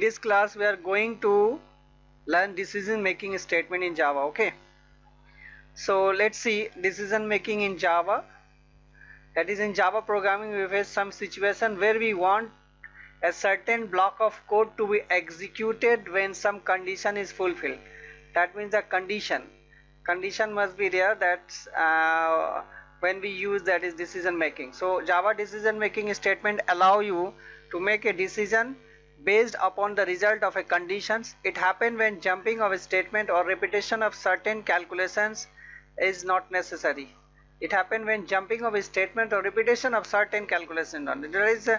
this class we are going to learn decision making statement in Java. Okay, so let's see decision making in Java. That is, in Java programming we face some situation where we want a certain block of code to be executed when some condition is fulfilled. That means the condition must be there. That's when we use, that is decision making. So Java decision making statement allow you to make a decision based upon the result of a conditions. It happens when jumping of a statement or repetition of certain calculations is not necessary. It happens when jumping of a statement or repetition of certain calculations. There is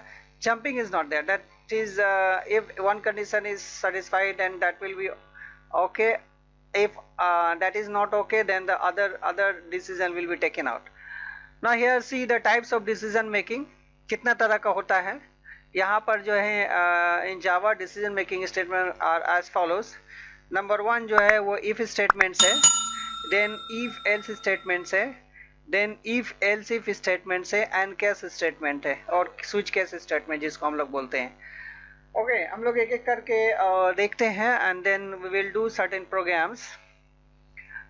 jumping is not there. That is, if one condition is satisfied, and that will be okay. If that is not okay, then the other decision will be taken out. Now here see the types of decision making, कितना तरह का होता है. यहाँ पर जो है in Java decision making statement are as follows. Number 1 जो है वो इफ स्टेटमेंट्स है, देन इफ एल्स स्टेटमेंट्स है, then if else if statements है, एंड केस स्टेटमेंट है, और स्विच केस स्टेटमेंट जिसको हम लोग बोलते हैं. ओके, हम लोग एक एक करके देखते हैं, and then we will do certain programs.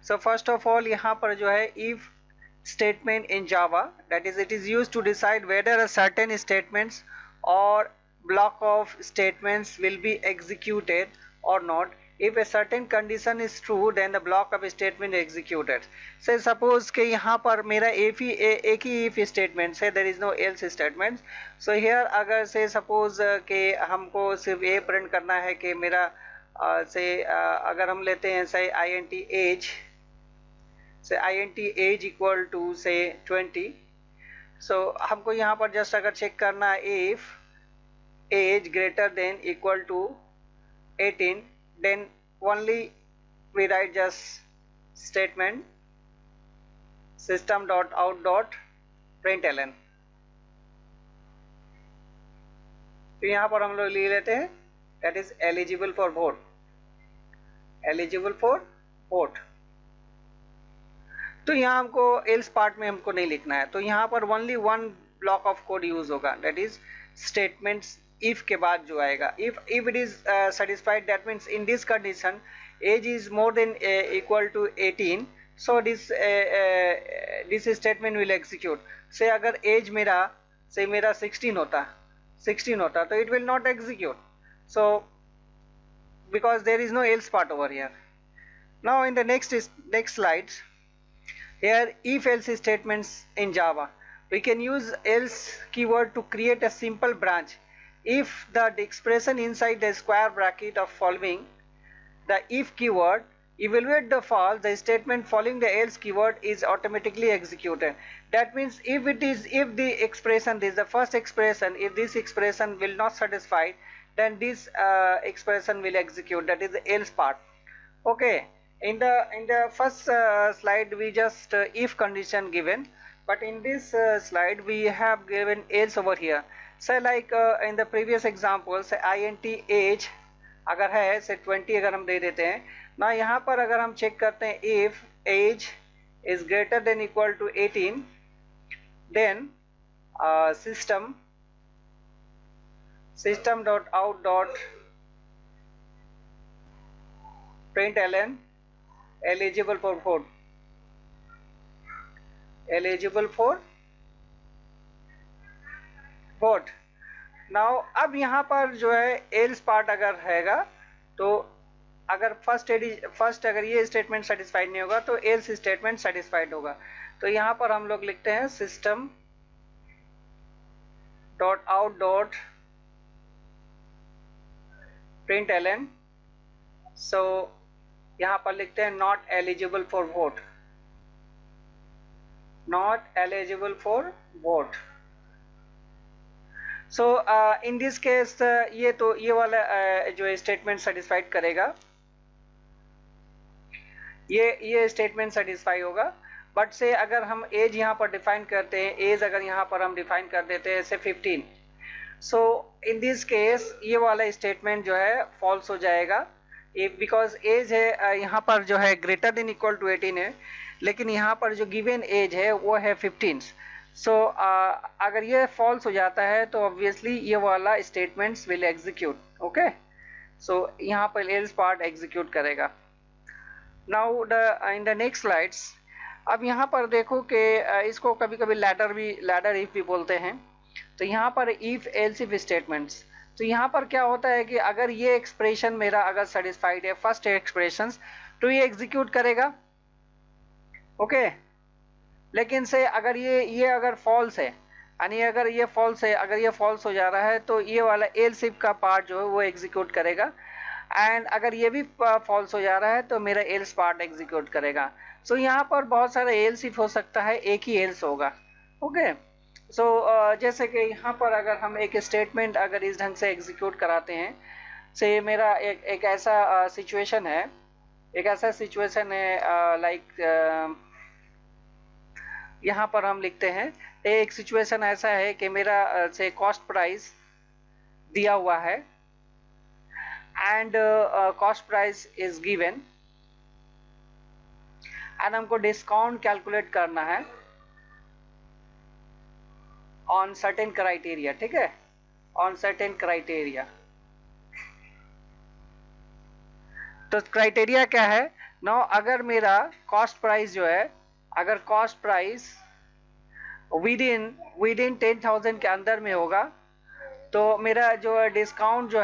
So first of all यहाँ पर जो है if statement in Java, that is, it is used to decide whether a certain statements or block of statements will be executed or not. If a certain condition is true, then the block of statement is executed. Say suppose कि यहाँ पर मेरा एक ही if statement है, there is no else statements. So here अगर से suppose कि हमको सिर्फ ये प्रिंट करना है कि मेरा से अगर हम लेते हैं say int age, say int age equal to say 20. so हमको यहाँ पर जस्ट अगर चेक करना है if age greater than equal to 18, then only we write just statement system dot out dot println. तो यहाँ पर हम लोग लिख लेते हैं that is eligible for vote, eligible for vote. तो यहाँ हमको एल्स पार्ट में हमको नहीं लिखना है, तो यहाँ पर only one block of code use होगा, दैट इज स्टेटमेंट्स इफ के बाद जो आएगा. If it is satisfied, that means in this condition age is more than equal to 18, so this statement will execute. Say अगर age मेरा 16 होता तो it will not execute, so because there is no else part over here. Now in the next slides, here if else statements in Java, we can use else keyword to create a simple branch. If the expression inside the square bracket of following the if keyword evaluate the false, the statement following the else keyword is automatically executed. That means if the expression, this is the first expression, if this expression will not satisfy, then this expression will execute, that is the else part. Okay, in the first slide we just if condition given, but in this slide we have given else over here. So like in the previous example, say int age अगर है से 20 अगर हम दे देते हैं ना, यहाँ पर अगर हम चेक करते हैं if age is greater than equal to 18, then system dot out dot println eligible for vote, eligible for vote. Now अब यहाँ पर जो है else पार्ट अगर हैगा, तो अगर फर्स्ट अगर ये स्टेटमेंट सेटिस्फाइड नहीं होगा तो else स्टेटमेंट सेटिस्फाइड होगा. तो यहाँ पर हम लोग लिखते हैं system dot out dot println. so यहाँ पर लिखते हैं not eligible for vote, not eligible for vote. So in this case ये वाला जो स्टेटमेंट सेटिस्फाइड करेगा, ये स्टेटमेंट सेटिस्फाई होगा. बट से अगर हम एज यहाँ पर डिफाइन करते हैं, एज अगर यहाँ पर हम डिफाइन कर देते हैं से 15, सो इन दिस केस ये वाला स्टेटमेंट जो है फॉल्स हो जाएगा. बिकॉज एज है यहाँ पर जो है ग्रेटर देन इक्वल टू 18 है, लेकिन यहाँ पर जो गिवन एज है वो है 15. सो अगर ये फॉल्स हो जाता है तो ऑब्वियसली ये वाला स्टेटमेंट्स विल एग्जीक्यूट. ओके, सो यहाँ पर एल्स पार्ट एग्जीक्यूट करेगा। Now in the next slides, अब यहाँ पर देखो कि इसको कभी कभी लैडर इफ भी बोलते हैं। तो यहाँ पर इफ एल्स इफ स्टेटमेंट्स, तो यहाँ पर क्या होता है कि अगर ये एक्सप्रेशन मेरा अगर सेटिस्फाइड है फर्स्ट एक्सप्रेशन, तो ये एग्जीक्यूट करेगा, ओके। लेकिन से अगर ये अगर फॉल्स है, यानी अगर ये फॉल्स है, अगर ये फॉल्स हो जा रहा है तो ये वाला एल्स इफ का पार्ट जो है वो एग्जीक्यूट करेगा। एंड अगर ये भी फॉल्स हो जा रहा है तो मेरा एल्स पार्ट एग्जीक्यूट करेगा। सो यहाँ पर बहुत सारा एल्स इफ हो सकता है, एक ही एल्स होगा, ओके। सो जैसे कि यहाँ पर अगर हम एक स्टेटमेंट अगर इस ढंग से एग्जीक्यूट कराते हैं, से मेरा एक ऐसा सिचुएशन है, लाइक यहाँ पर हम लिखते हैं एक सिचुएशन ऐसा है कि मेरा से कॉस्ट प्राइस दिया हुआ है and cost price is given and हमको डिस्काउंट कैलकुलेट करना है ऑन सर्टेन क्राइटेरिया, ठीक है, ऑन सर्टेन क्राइटेरिया। तो क्राइटेरिया क्या है ना, अगर मेरा कॉस्ट प्राइस जो है, अगर कॉस्ट प्राइस विदिन 10,000 के अंदर में होगा तो मेरा जो डिस्काउंट जो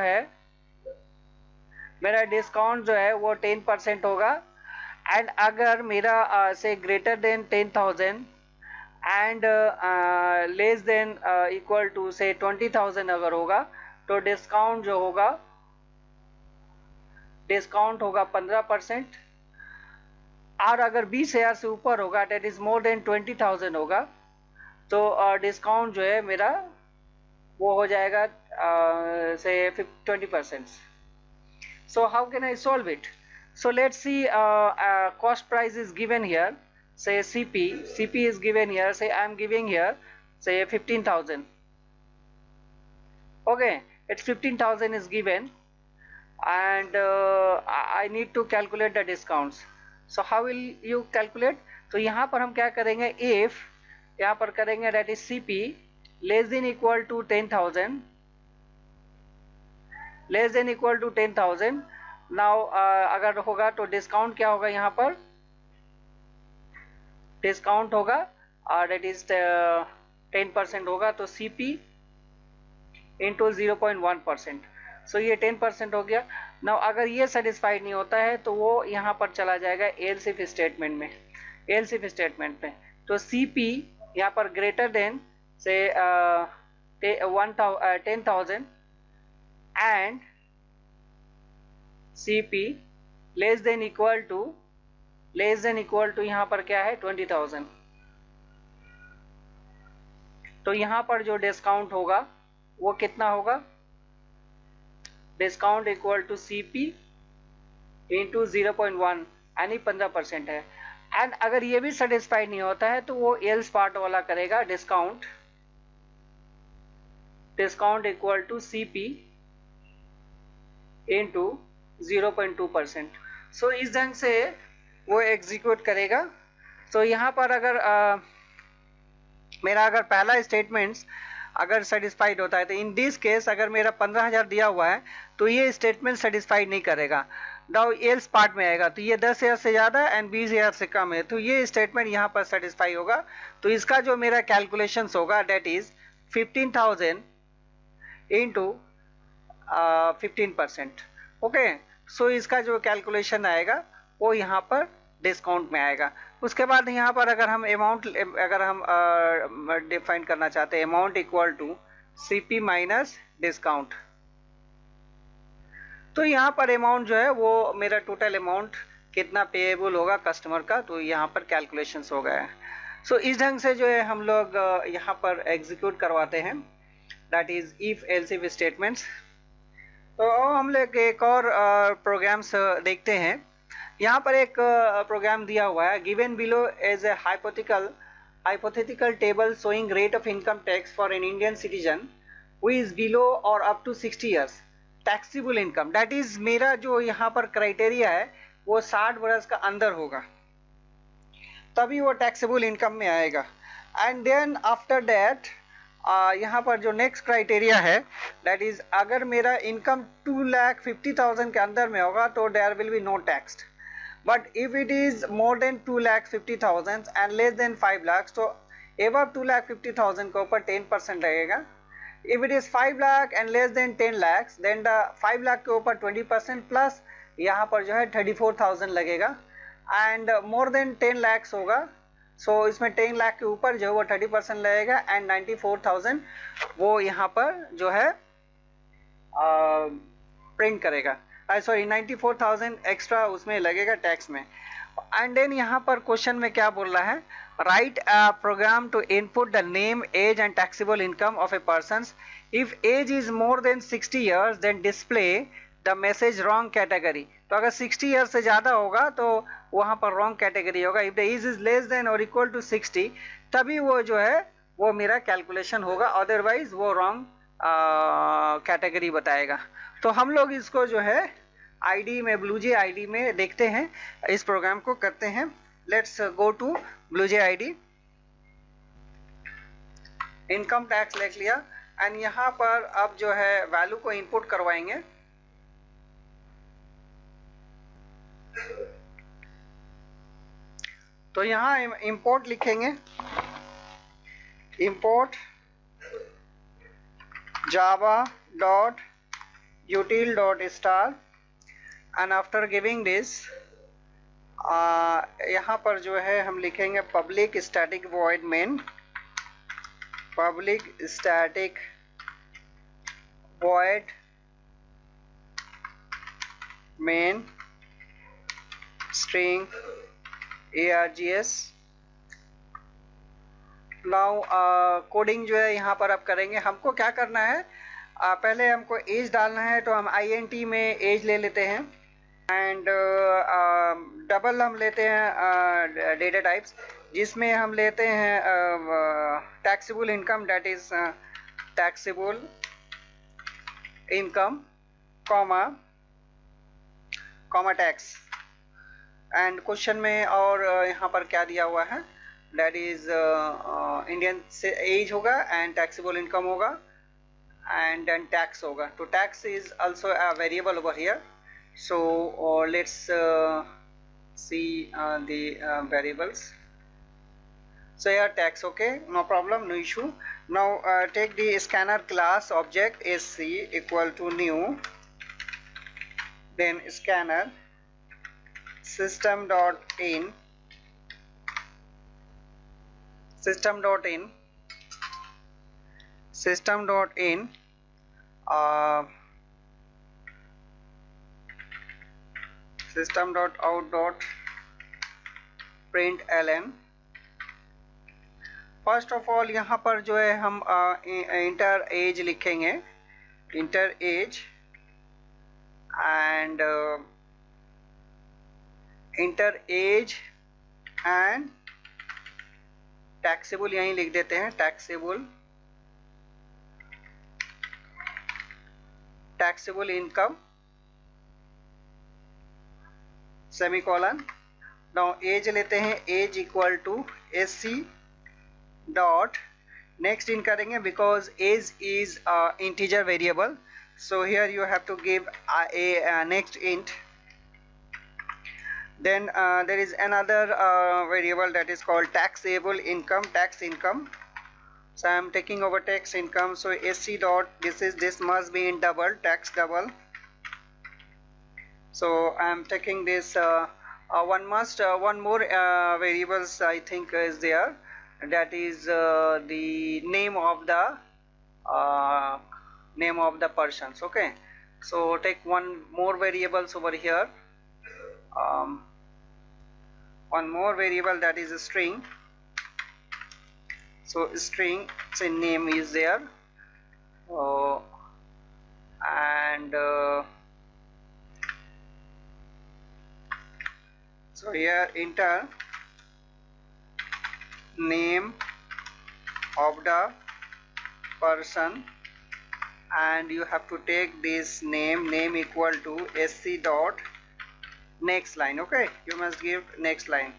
है, वो 10% होगा। एंड अगर मेरा से greater than 10,000 and less than equal to से 20,000 अगर होगा तो डिस्काउंट जो होगा, डिस्काउंट होगा 15%। और अगर 20,000 से ऊपर होगा, डेट इज मोर देन 20,000 होगा, तो डिस्काउंट जो है मेरा वो हो जाएगा से 20%। So how can I solve it? So let's C, cost price is given here, say CP is given here, say I am giving here say 15,000, okay, it's 15,000 is given and I need to calculate the discounts. So how will you calculate? तो यहाँ पर हम क्या करेंगे, if यहाँ पर करेंगे that is CP less than equal to 10,000, less than equal to 10,000। now अगर होगा तो डिस्काउंट क्या होगा, यहाँ पर डिस्काउंट होगा और डेट इज 10% होगा, तो CP इंटू 0.1%। सो ये 10% हो गया। नाउ अगर ये सेटिस्फाइड नहीं होता है तो वो यहाँ पर चला जाएगा एल्स इफ स्टेटमेंट में, एल्स इफ स्टेटमेंट में। तो CP यहाँ पर ग्रेटर देन से 10,000 and CP less than equal to यहाँ पर क्या है 20,000। तो यहाँ पर जो डिस्काउंट होगा वो कितना होगा, discount equal to CP into 0.1 यानी 15% है। एंड अगर ये भी सेटिस्फाइड नहीं होता है तो वो एल्स पार्ट वाला करेगा, discount equal to CP into 0.2%। So इस ढंग से वो एग्जीक्यूट करेगा। तो यहाँ पर अगर मेरा अगर पहला स्टेटमेंट्स अगर सेटिस्फाइड होता है तो इन दिस केस अगर मेरा 15,000 दिया हुआ है तो ये स्टेटमेंट सेटिस्फाइड नहीं करेगा, नाउ एल्स पार्ट में आएगा। तो ये 10,000 से ज़्यादा एंड 20,000 से कम है तो ये स्टेटमेंट यहाँ पर सेटिस्फाई होगा। तो इसका जो मेरा कैलकुलेशंस होगा डेट इज 15,000 इंटू 15%, ओके। सो इसका जो कैलकुलेशन आएगा वो यहाँ पर डिस्काउंट में आएगा। उसके बाद यहाँ पर अगर हम अमाउंट डिफाइन करना चाहते हैं, amount equal to CP minus discount, तो यहाँ पर अमाउंट जो है वो मेरा टोटल अमाउंट कितना पेएबल होगा कस्टमर का, तो यहाँ पर कैलकुलेशंस हो गया है। सो इस ढंग से जो है हम लोग यहाँ पर एग्जीक्यूट करवाते हैं, that is if else if statements. तो हम लोग एक और प्रोग्राम्स देखते हैं। यहाँ पर एक प्रोग्राम दिया हुआ है, given below as a hypothetical table showing rate of income tax for an Indian citizen who is below or up to 60 years taxable income, that is मेरा जो यहाँ पर क्राइटेरिया है वो 60 वर्ष का अंदर होगा तभी वो टैक्सेबल इनकम में आएगा। एंड देन आफ्टर दैट यहाँ पर जो नेक्स्ट क्राइटेरिया है दैट इज अगर मेरा इनकम 2,50,000 के अंदर में होगा तो there will be no tax, but if it is more than 2,50,000 and less than 5 lakh तो एबव 2,50,000 के ऊपर 10% लगेगा. If it is 5 lakh and less than 10 lakhs then the 5 lakh के ऊपर 20% प्लस यहाँ पर जो है 34,000 लगेगा. एंड मोर देन 10 lakhs होगा सो इसमें 10 लाख के ऊपर जो है वो 30% लगेगा एंड 94,000 वो यहाँ पर जो है प्रिंट करेगा. सॉरी 94,000 एक्स्ट्रा उसमें लगेगा टैक्स में. एंड देन यहाँ पर क्वेश्चन में क्या बोल रहा है, write a program to input the name, age and taxable income of a person. If age is more than 60 years then display the message wrong category. तो अगर 60 years से ज़्यादा होगा तो वहाँ पर wrong category होगा. If the age is less than or equal to 60 तभी वो जो है वो मेरा कैलकुलेशन होगा, अदरवाइज वो wrong कैटेगरी बताएगा. तो हम लोग इसको जो है आईडी में BlueJ आईडी में देखते हैं, इस प्रोग्राम को करते हैं. Let's go to BlueJ ID. Income tax लिख लिया एंड यहाँ पर अब जो है वैल्यू को इनपुट करवाएंगे. तो यहाँ इंपोर्ट लिखेंगे, import java.util.star and after giving this यहाँ पर जो है हम लिखेंगे public static void main, public static void main string args. Now coding जो है यहाँ पर आप करेंगे. हमको क्या करना है, पहले हमको एज डालना है तो हम int में एज ले लेते हैं एंड डबल हम लेते हैं डेटा टाइप्स जिसमें हम लेते हैं taxable income that is taxable income comma tax. And question में और यहाँ पर क्या दिया हुआ है दैट इज इंडियन से एज होगा एंड टैक्सेबल इनकम होगा एंड देन टैक्स होगा. तो tax is also a variable over here. So let's see the variables. So here tax, okay, no problem, no issue. Now take the scanner class object sc equal to new, then scanner system dot in system.out.println. First of all यहाँ पर जो है हम int age लिखेंगे, int age and taxable यहीं लिख देते हैं, taxable income semicolon. Now age लेते हैं, age equal to SC dot next int करेंगे because age is integer variable. So here you have to give a next int. Then there is another variable that is called taxable income, tax income. So I am taking over tax income. So SC dot this must be in double, tax double. So I am taking this one more variables I think is there, that is the name of the persons. Okay, so take one more variables over here, one more variable that is a string. So string, say name is there, and so here enter name of the person and you have to take this name equal to SC dot next line. Okay, you must give next line.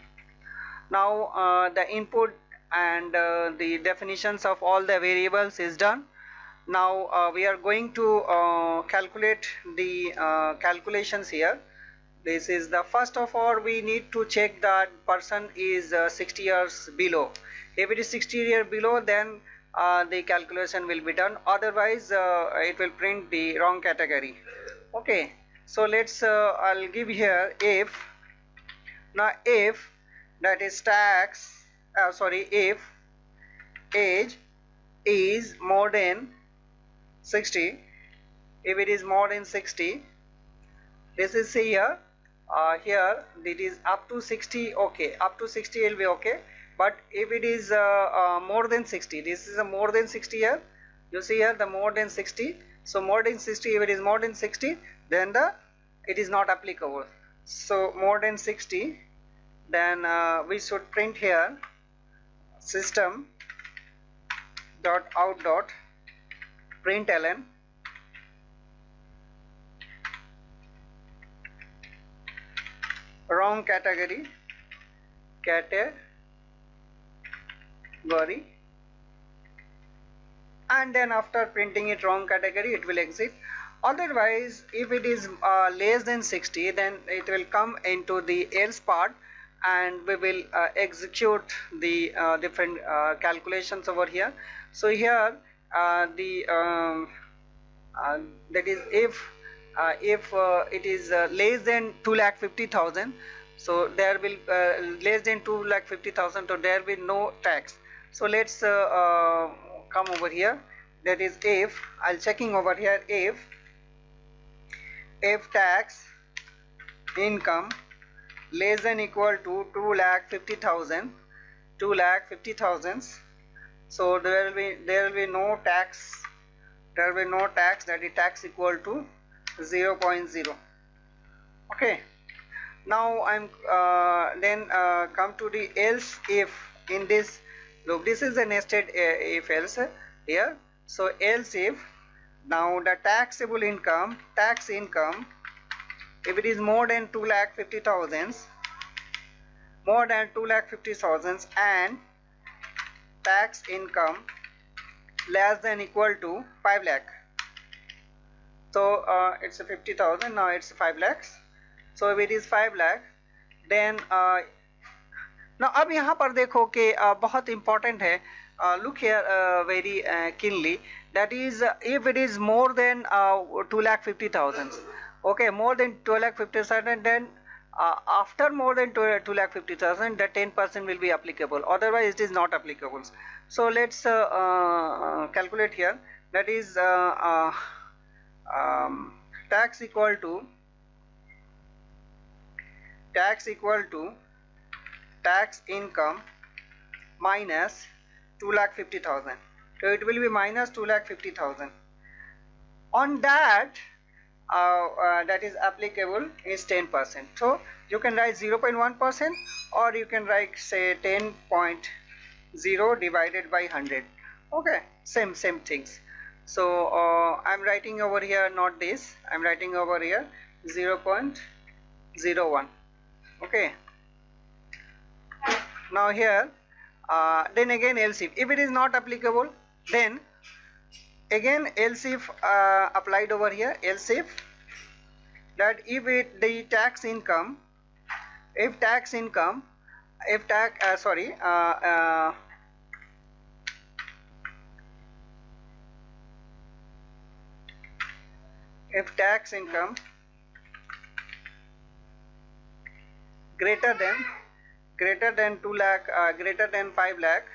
Now the input and the definitions of all the variables is done. Now we are going to calculate the calculations here. This is the first of all, we need to check that person is 60 years below. If it is 60 years below, then the calculation will be done, otherwise it will print the wrong category. Okay, so let's I'll give here if. Now if that is tax if age is more than 60, if it is more than 60, this is here here it is up to 60. Okay, up to 60 will be okay, but if it is more than 60, this is a more than 60 here, you see here the more than 60. So more than 60, if it is more than 60, then it is not applicable. So more than 60, then we should print here system dot out dot println wrong category, and then after printing it wrong category, it will exit. Otherwise, if it is less than 60, then it will come into the else part, and we will execute the different calculations over here. So here that is if it is less than 2,50,000, so there will less than 2,50,000, so there will be no tax. So let's come over here, that is if I'll checking over here, if tax income less than equal to 2,50,000, so there will be no tax, that is tax equal to 0.0. Okay, now I'm then come to the else if. In this look, this is a nested if else here. So else if, now the tax income, if it is more than 2,50,000, and tax income less than equal to 5 lakh. So it's a 50,000, now it's 5 lakhs. So if it is 5 lakh, then now अब यहाँ पर देखो कि बहुत important है, look here very keenly, that is if it is more than 2,50,000, okay, more than 2,50,000, then after more than 2,50,000, the 10% will be applicable, otherwise it is not applicable. So let's calculate here, that is tax equal to tax income minus 2,50,000. So it will be minus 2,50,000. On that, that is applicable is 10%. So you can write 0.1%, or you can write say 10.0 divided by 100. Okay, same things. So I'm writing over here not this, I'm writing over here 0.01. Okay. Now here then again else if it is not applicable, then again else if applied over here, else if that if the tax income, if tax income greater than 2 lakh, greater than 5 lakh,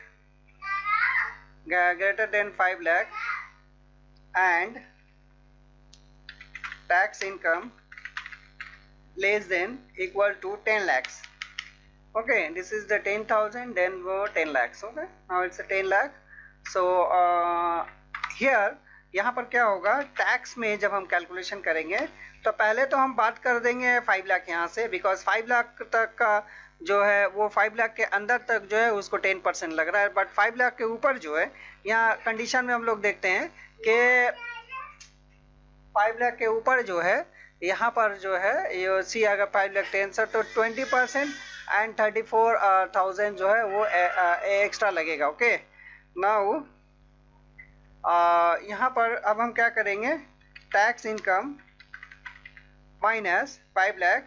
and tax income less than equal to 10 lakhs. Okay, this is the 10,000, then 10 lakhs. Okay, now it's a 10 lakh. So here यहाँ पर क्या होगा, tax में जब हम calculation करेंगे तो पहले तो हम बात कर देंगे 5 लाख यहाँ से, बिकॉज 5 लाख तक का जो है वो 5 लाख के अंदर तक जो है उसको 10% लग रहा है, बट 5 लाख के ऊपर जो है यहाँ कंडीशन में हम लोग देखते हैं कि 5 लाख के ऊपर जो है यहाँ पर जो है ये सी अगर 5 लाख 10 सर तो 20%, एंड 34,000 जो है वो एक्स्ट्रा लगेगा। ओके, नाउ यहाँ पर अब हम क्या करेंगे, टैक्स इनकम माइनस 5 लाख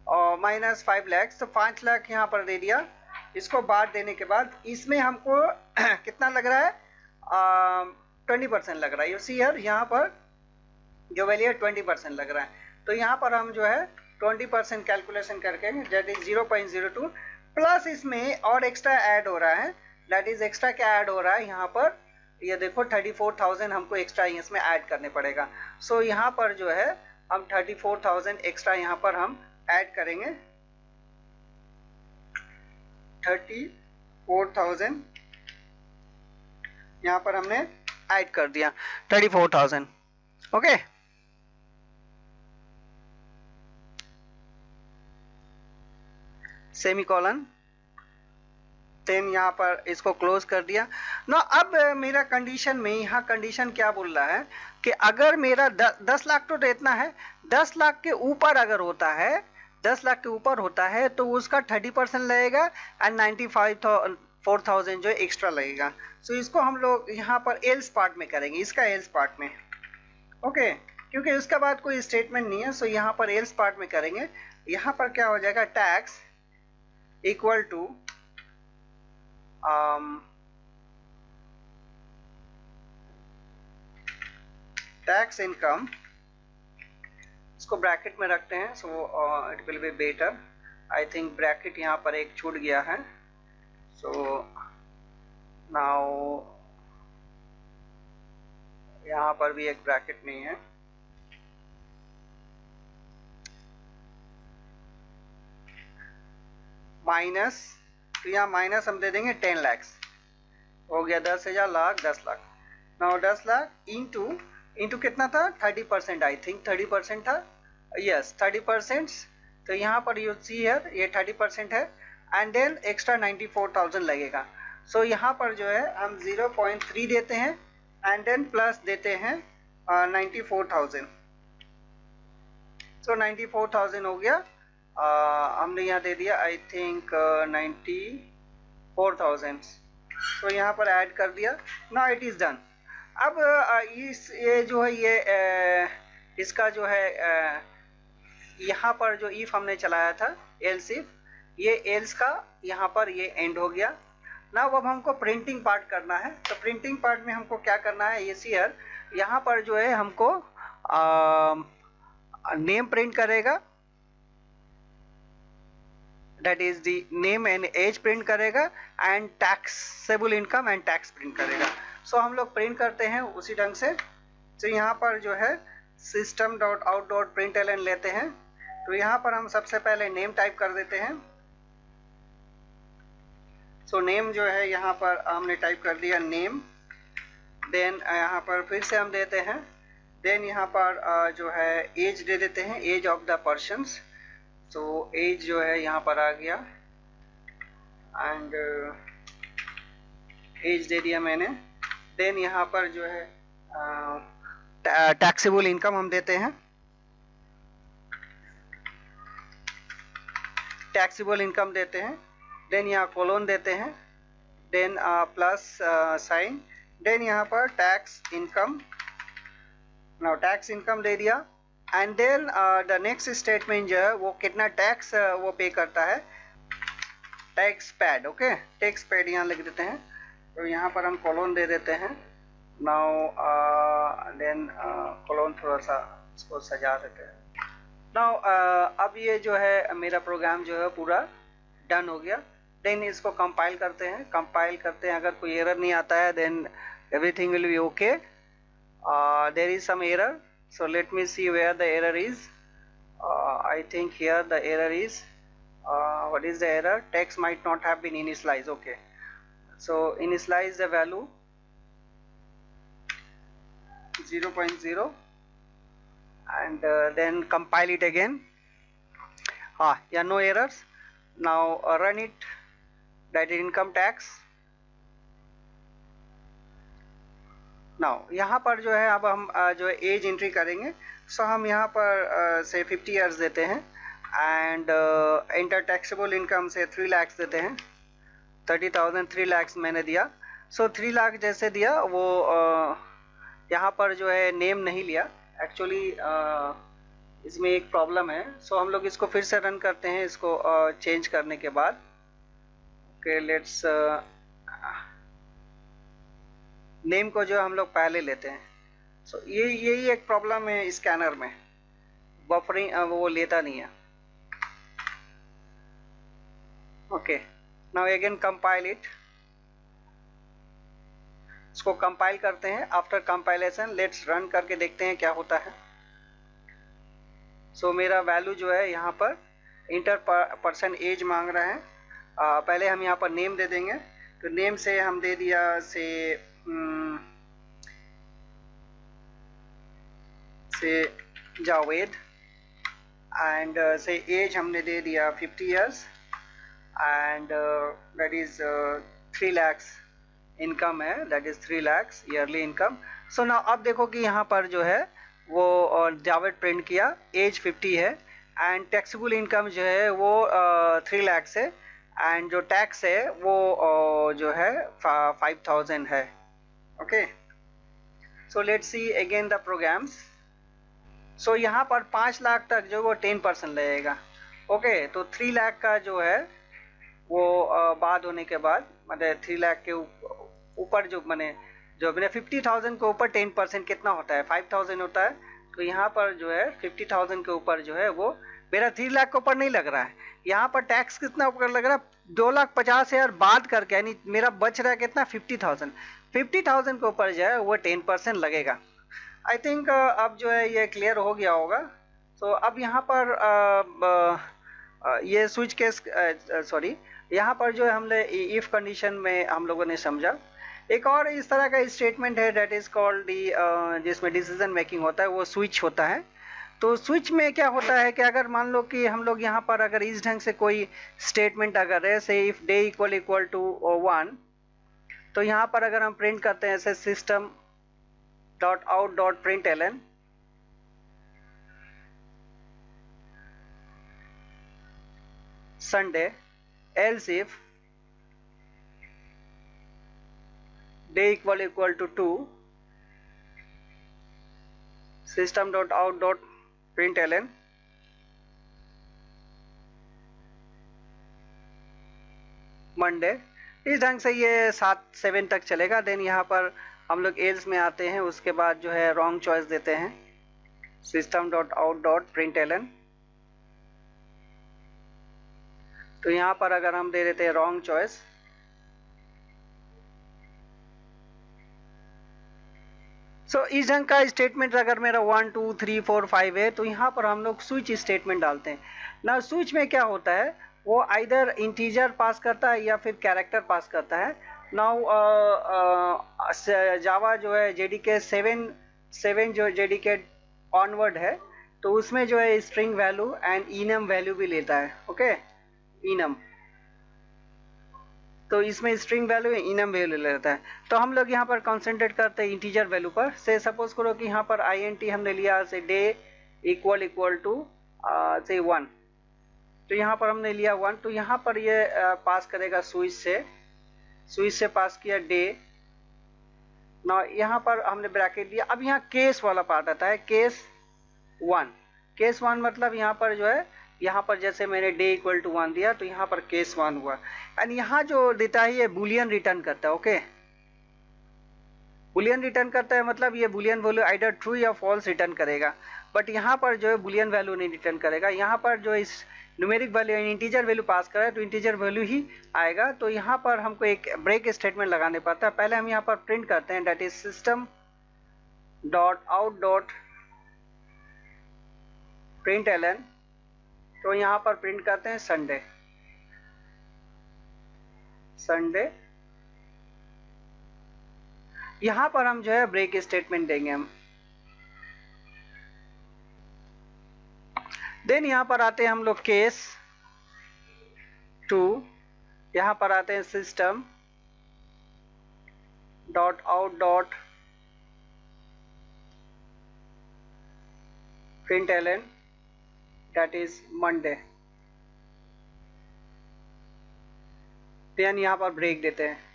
और माइनस 5 लाख, तो 5 लाख यहाँ पर दे दिया। इसको बात देने के बाद इसमें हमको कितना लग रहा है, 20% लग रहा है। यू सी हियर, यहाँ पर जो वैल्यू है 20% लग रहा है। तो यहाँ पर हम जो है 20% कैलकुलेशन करके दैट इज 0.02 प्लस इसमें और एक्स्ट्रा ऐड हो रहा है। दैट इज एक्स्ट्रा क्या ऐड हो रहा है यहाँ पर, ये देखो 34,000 हमको एक्स्ट्रा इसमें ऐड करने पड़ेगा। सो यहाँ पर जो है हम 34,000 एक्स्ट्रा यहाँ पर हम ऐड करेंगे। 34,000 यहाँ पर हमने ऐड कर दिया, 34,000। ओके, सेमीकोलन, देन यहाँ पर इसको क्लोज कर दिया ना। अब मेरा कंडीशन में यहाँ कंडीशन क्या बोल रहा है कि अगर मेरा 10 लाख तो इतना है, 10 लाख के ऊपर अगर होता है, 10 लाख के ऊपर होता है तो उसका 30% लगेगा एंड 94,000 जो एक्स्ट्रा लगेगा। सो इसको हम लोग यहाँ पर एल्स पार्ट में करेंगे, इसका एल्स पार्ट में। ओके, क्योंकि उसके बाद कोई स्टेटमेंट नहीं है, सो यहाँ पर एल्स पार्ट में करेंगे। यहाँ पर क्या हो जाएगा, tax equal to tax income, इसको ब्रैकेट में रखते हैं, so it will be better. I think bracket यहाँ पर एक छूट गया है। सो नाउ यहाँ पर भी एक ब्रैकेट नहीं है। माइनस, तो यहाँ माइनस हम दे देंगे 10 लाख, हो गया 10,000 लाख 10 लाख। नाउ 10 लाख इंटू कितना था, 30%, आई थिंक 30% था, यस 30%। तो यहाँ पर यू सी हियर ये 30% है एंड देन एक्स्ट्रा 94,000 लगेगा। सो यहाँ पर जो है हम 0.3 देते हैं एंड देन प्लस देते हैं 94,000। सो 94,000 हो गया। हमने यहाँ दे दिया आई थिंक 94,000। तो यहाँ पर ऐड कर दिया। Now it is done. अब ये जो है ये इसका जो है यहाँ पर जो इफ हमने चलाया था एल्स इफ, ये एल्स का यहाँ पर ये एंड हो गया ना। अब हमको प्रिंटिंग पार्ट करना है। तो प्रिंटिंग पार्ट में हमको क्या करना है, ये सीयर यहाँ पर जो है हमको नेम प्रिंट करेगा, that is the name and age print करेगा and taxable income and tax print करेगा। सो हम लोग प्रिंट करते हैं उसी ढंग से। तो यहाँ पर जो है system.out.println लेते हैं। तो यहाँ पर हम सबसे पहले नेम टाइप कर देते हैं। सो नेम जो है यहाँ पर हमने टाइप कर दिया नेम, देन यहाँ पर फिर से हम देते हैं, देन यहाँ पर जो है एज दे देते हैं, एज ऑफ द पर्सन्स। तो एज जो है यहाँ पर आ गया एंड एज दे दिया मैंने। देन यहाँ पर जो है टैक्सेबल इनकम हम देते हैं, टैक्सेबल इनकम देते हैं। देन यहाँ कोलोन देते हैं, देन प्लस साइन, देन यहाँ पर tax income. Now tax income दे दिया and then the next statement जो है वो कितना टैक्स वो पे करता है, tax paid. Okay, tax paid यहाँ लिख देते हैं। तो यहाँ पर हम कोलोन दे देते हैं। नाउ देन कोलोन थोड़ा सा इसको सजा देते हैं। नाउ अब ये जो है मेरा प्रोग्राम जो है पूरा डन हो गया। देन इसको कंपाइल करते हैं। कंपाइल करते हैं, अगर कोई एरर नहीं आता है then everything will be okay. There is some error, so let me see where the error is. I think here the error is what is the error, text might not have been initialized. Okay, so initialize the value 0.0 and then compile it again. Yeah, no errors. Now run it, that is income tax. Now यहाँ पर जो है अब हम जो है as entry करेंगे। सो हम यहाँ पर से 50 ईयर्स देते हैं एंड इंटर टैक्सेबल इनकम से 3 लाख देते हैं, 30,000 3 लाख मैंने दिया। सो 3 लाख जैसे दिया वो यहाँ पर जो है नेम नहीं लिया एक्चुअली, इसमें एक प्रॉब्लम है। सो हम लोग इसको फिर से रन करते हैं इसको चेंज करने के बाद। ओके लेट्स नेम को जो हम लोग पहले लेते हैं। सो यही एक प्रॉब्लम है स्कैनर में, बफरिंग वो लेता नहीं है। Okay now again compile it, इसको कंपाइल करते हैं। आफ्टर कंपाइलेशन लेट्स रन करके देखते हैं क्या होता है। सो मेरा वैल्यू जो है यहाँ पर इंटर पर्सन एज मांग रहा है। पहले हम यहाँ पर नेम दे देंगे, तो नेम से हम दे दिया से जावेद, एंड से एज हमने दे दिया 50 years, and that is 3 lakh income है, that is 3 lakh yearly income. So ना अब देखो कि यहाँ पर जो है वो जावेद प्रिंट किया, एज 50 है, एंड टैक्सेबल इनकम जो है वो 3 लाख है, एंड जो टैक्स है वो जो है 5,000 है। Okay so let's see again the programs. So यहाँ पर 5 लाख तक जो वो 10% लगेगा। ओके तो 3 लाख का जो है वो बाद होने के बाद मतलब 3 लाख के ऊपर जो मैंने 50,000 के ऊपर 10% कितना होता है, 5,000 होता है। तो यहाँ पर जो है 50,000 के ऊपर जो है वो मेरा 3 लाख के ऊपर नहीं लग रहा है। यहाँ पर टैक्स कितना ऊपर लग रहा है, 2,50,000 बाद करके, यानी मेरा बच रहा है कितना 50,000। 50,000 के ऊपर जो है वो 10% लगेगा। आई थिंक अब जो है ये क्लियर हो गया होगा। तो अब यहाँ पर ये स्विच केस सॉरी यहाँ पर जो है हमने इफ कंडीशन में हम लोगों ने समझा। एक और इस तरह का स्टेटमेंट है दैट इज कॉल्ड दी, जिसमें डिसीजन मेकिंग होता है, वो स्विच होता है। तो स्विच में क्या होता है कि अगर मान लो कि हम लोग यहाँ पर अगर इस ढंग से कोई स्टेटमेंट अगर है, से इफ डे इक्वल टू 1, तो यहाँ पर अगर हम प्रिंट करते हैं ऐसे system dot out dot print ln, Sunday else if day equal to 2, system dot out dot print ln Monday. इस ढंग से ये 7 तक चलेगा। देन यहाँ पर हम लोग एल्स में आते हैं, उसके बाद जो है रॉन्ग चॉइस देते हैं, system dot out dot print ln. तो यहाँ पर अगर हम दे देते हैं रॉन्ग चॉइस, सो इस ढंग का स्टेटमेंट अगर मेरा 1 2 3 4 5 है, तो यहाँ पर हम लोग स्विच स्टेटमेंट डालते हैं ना। स्विच में क्या होता है, वो आइदर इंटीजर पास करता है या फिर कैरेक्टर पास करता है। नाउ जावा जो है जेडीके 7 जो जेडीके ऑनवर्ड है, तो उसमें जो है string value and enum value भी लेता है। ओके इनम, तो इसमें स्ट्रिंग वैल्यू इनम वैल्यू लेता है। तो हम लोग यहाँ पर कंसंट्रेट करते हैं इंटीजर वैल्यू पर। से सपोज करो कि यहाँ पर INT हमने लिया से डे इक्वल टू से 1, तो यहाँ पर हमने लिया 1, तो यहाँ पर ये पास करेगा स्विच से पास किया डे। ना यहाँ पर हमने ब्रैकेट दिया। अब यहाँ केस वाला पार्ट आता है, केस 1 मतलब यहाँ पर जो है, यहाँ पर जैसे मैंने डे इक्वल टू 1 दिया, तो यहाँ पर केस 1 हुआ। एंड यहाँ जो देता है ये बुलियन रिटर्न करता है। ओके बुलियन रिटर्न करता है, मतलब ये बुलियन वैल्यू आइदर ट्रू या फॉल्स रिटर्न करेगा। बट यहाँ पर जो है बुलियन वैल्यू नहीं रिटर्न करेगा। यहाँ पर जो इस numeric value integer value pass करा है, तो इंटीजर वैल्यू ही आएगा। तो यहाँ पर हमको एक ब्रेक स्टेटमेंट लगाने पड़ता है। पहले हम यहाँ पर प्रिंट करते हैं that is system dot out dot print ln. तो यहाँ पर प्रिंट करते हैं संडे। यहाँ पर हम जो है ब्रेक स्टेटमेंट देंगे हम। देन यहाँ पर आते हैं हम लोग केस 2, यहाँ पर आते हैं system dot out dot print ln that is Monday, then यहाँ पर ब्रेक देते हैं।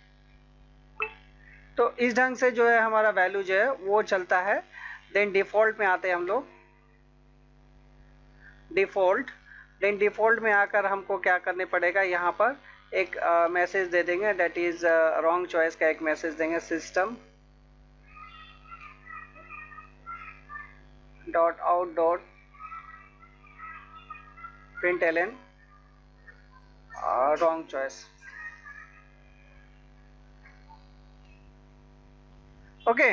तो इस ढंग से जो है हमारा वैल्यू जो है वो चलता है। देन डिफ़ॉल्ट में आते हैं हम लोग, डिफ़ॉल्ट, देन डिफ़ॉल्ट में आकर हमको क्या करने पड़ेगा, यहाँ पर एक मैसेज दे देंगे, दैट इज रॉन्ग चॉइस का एक मैसेज देंगे, system dot out dot println wrong choice. Okay,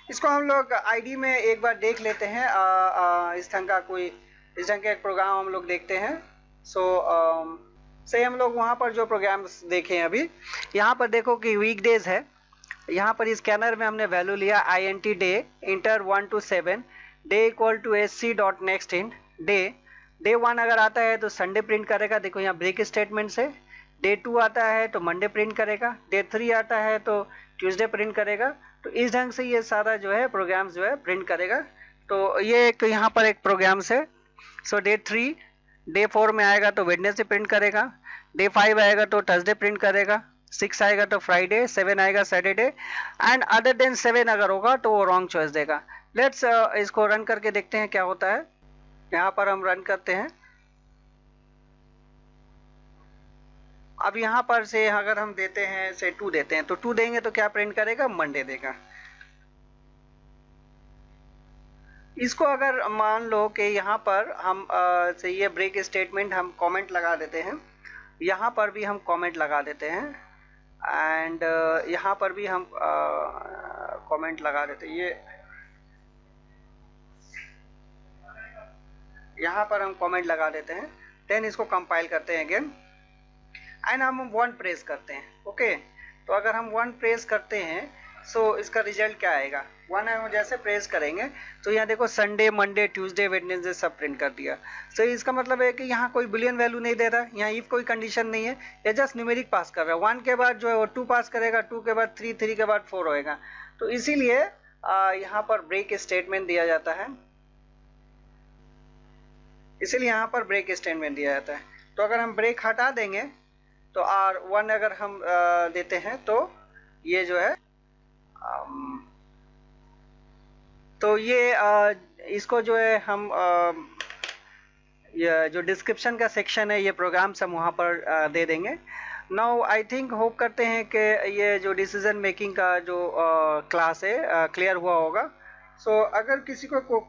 इसको हम लोग आईडी में एक बार देख लेते हैं। इस ढंग का एक प्रोग्राम हम लोग देखते हैं। से हम लोग वहाँ पर जो प्रोग्राम्स देखे हैं अभी, यहाँ पर देखो कि वीकडेज है। यहाँ पर स्कैनर में हमने वैल्यू लिया INT day, enter 1 to 7, day equal to SC dot next in day. Day 1 अगर आता है तो संडे प्रिंट करेगा, देखो यहाँ ब्रेक स्टेटमेंट से। डे 2 आता है तो मंडे प्रिंट करेगा, डे 3 आता है तो ट्यूसडे प्रिंट करेगा। तो इस ढंग से ये सारा जो है प्रोग्राम्स जो है प्रिंट करेगा। तो ये एक यहाँ पर एक प्रोग्राम्स है। सो डे 3, डे 4 में आएगा तो वेडनेसडे प्रिंट करेगा, डे 5 आएगा तो थर्सडे प्रिंट करेगा, 6 आएगा तो फ्राइडे, 7 आएगा सैटरडे, एंड अदर देन 7 अगर होगा तो वो रॉन्ग चॉइस देगा। लेट्स इसको रन करके देखते हैं क्या होता है। यहाँ पर हम रन करते हैं। अब यहाँ पर से अगर हम देते हैं से 2 देते हैं, तो 2 देंगे तो क्या प्रिंट करेगा, मंडे देगा। इसको अगर मान लो कि यहाँ पर हम से ये ब्रेक स्टेटमेंट हम कमेंट लगा देते हैं, यहाँ पर भी हम कमेंट लगा देते हैं, एंड यहाँ पर भी हम कमेंट लगा देते हैं। ये यहाँ पर हम कमेंट लगा देते हैं। देन इसको कंपाइल करते हैं अगेन, एंड हम 1 प्रेस करते हैं। ओके, तो अगर हम 1 प्रेस करते हैं सो इसका रिजल्ट क्या आएगा, 1 हम जैसे प्रेस करेंगे तो यहाँ देखो संडे, मंडे, ट्यूसडे, वेडनेसडे सब प्रिंट कर दिया। सो इसका मतलब है कि यहाँ कोई बुलियन वैल्यू नहीं दे रहा, यहाँ इफ कोई कंडीशन नहीं है, ये जस्ट न्यूमेरिक पास कर रहा है। 1 के बाद जो है वो 2 पास करेगा, 2 के बाद 3, 3 के बाद 4 होएगा। तो इसीलिए यहाँ पर ब्रेक स्टेटमेंट दिया जाता है, इसीलिए यहाँ पर ब्रेक स्टेटमेंट दिया जाता है। तो अगर हम ब्रेक हटा देंगे तो R1 अगर हम देते हैं तो ये जो है तो ये इसको जो है हम ये जो डिस्क्रिप्शन का सेक्शन है, ये प्रोग्राम्स हम वहाँ पर दे देंगे। नाउ आई थिंक होप करते हैं कि ये जो डिसीजन मेकिंग का जो क्लास है क्लियर हुआ होगा। सो अगर किसी को